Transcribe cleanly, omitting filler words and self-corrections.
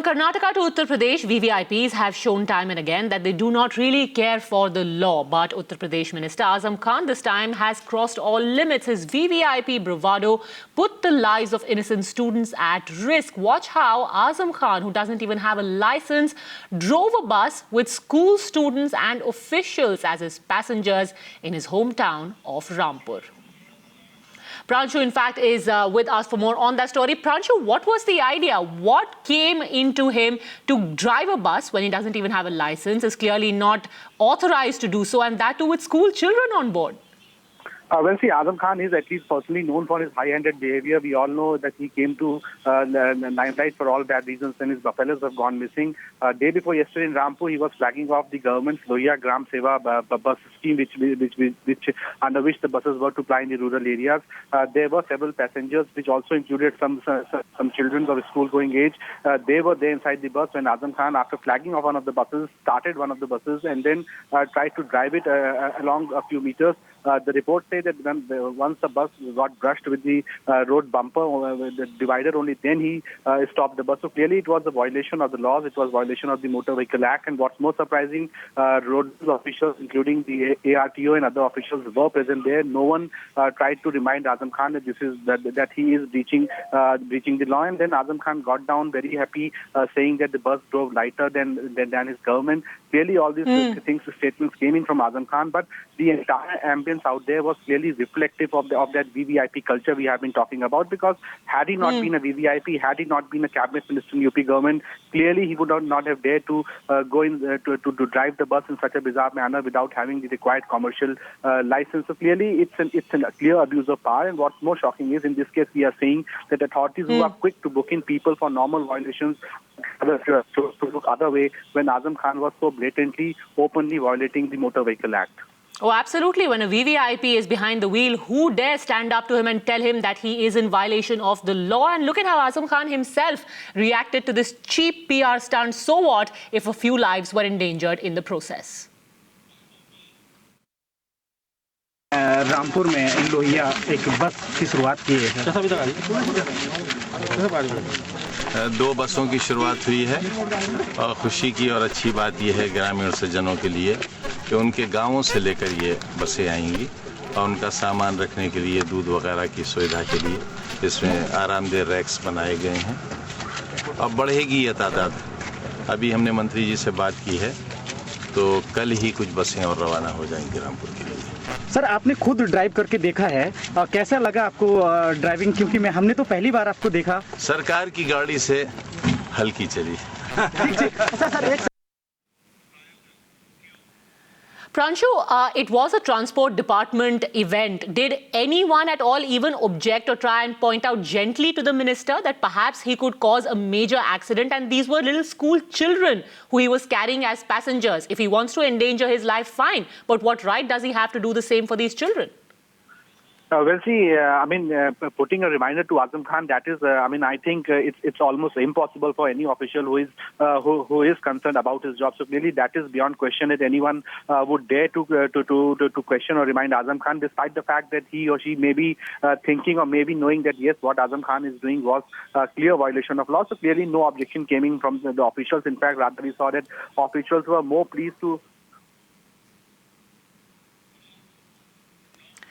Karnataka to Uttar Pradesh, VVIPs have shown time and again that they do not really care for the law. But Uttar Pradesh Minister Azam Khan this time has crossed all limits. His VVIP bravado put the lives of innocent students at risk. Watch how Azam Khan, who doesn't even have a license, drove a bus with school students and officials as his passengers in his hometown of Rampur. Pranshu, in fact, is with us for more on that story. Pranshu, what was the idea? What came into him to drive a bus when he doesn't even have a license, is clearly not authorized to do so, and that too with school children on board? Well, see, Azam Khan is at least personally known for his high-handed behavior. We all know that he came to the limelight for all bad reasons and his buffaloes have gone missing. Day before yesterday in Rampur, he was flagging off the government's Lohia Gram Seva bus scheme, which under which the buses were to ply in the rural areas. There were several passengers, which also included some children of school-going age. They were there inside the bus when Azam Khan, after flagging off one of the buses, started one of the buses and then tried to drive it along a few meters. The reports say that once the bus got brushed with the road bumper, the divider, only then he stopped the bus. So clearly it was a violation of the laws, it was a violation of the Motor Vehicle Act. And what's more surprising, road officials, including the ARTO and other officials, were present there. No one tried to remind Azam Khan that that he is breaching the law. And then Azam Khan got down very happy, saying that the bus drove lighter than his government. Clearly all these statements came in from Azam Khan, but the entire ambience out there was clearly reflective of that VVIP culture we have been talking about, because had he not been a VVIP, had he not been a cabinet minister in UP government, clearly he would not have dared to go in to drive the bus in such a bizarre manner without having the required commercial license. So clearly it's a clear abuse of power. And what's more shocking is, in this case, we are seeing that authorities who are quick to book in people for normal violations to look other way when Azam Khan was so blatantly, openly violating the Motor Vehicle Act. Oh, absolutely. When a VVIP is behind the wheel, who dare stand up to him and tell him that he is in violation of the law? And look at how Azam Khan himself reacted to this cheap PR stunt. So what if a few lives were endangered in the process? Rampur में लोहिया एक बस की शुरुआत की है। दो बसों की शुरुआत हुई है और खुशी की और अच्छी बात यह है ग्रामीण सज्जनों के लिए कि उनके गांवों से लेकर ये बसें आएंगी और उनका सामान रखने के लिए, दूध वगैरह की सुविधा के लिए इसमें आरामदेह रैक्स बनाए गए हैं और बढ़ेगी ये तादाद। अभी हमने मंत्री जी से बात की है तो कल ही कुछ बसें और रवाना हो जाएंगी रामपुर के लिए। सर, आपने खुद ड्राइव करके देखा है, कैसा लगा आपको ड्राइविंग? क्योंकि हमने तो पहली बार आपको देखा। सरकार की गाड़ी से हल्की चली। Pranshu, it was a transport department event. Did anyone at all even object or try and point out gently to the minister that perhaps he could cause a major accident? And these were little school children who he was carrying as passengers. If he wants to endanger his life, fine. But what right does he have to do the same for these children? Well, see, putting a reminder to Azam Khan, that is, I think it's almost impossible for any official who is concerned about his job. So clearly, that is beyond question that anyone would dare to question or remind Azam Khan, despite the fact that he or she may be thinking or maybe knowing that yes, what Azam Khan is doing was a clear violation of law. So clearly, no objection came in from the officials. In fact, rather we saw that officials were more pleased to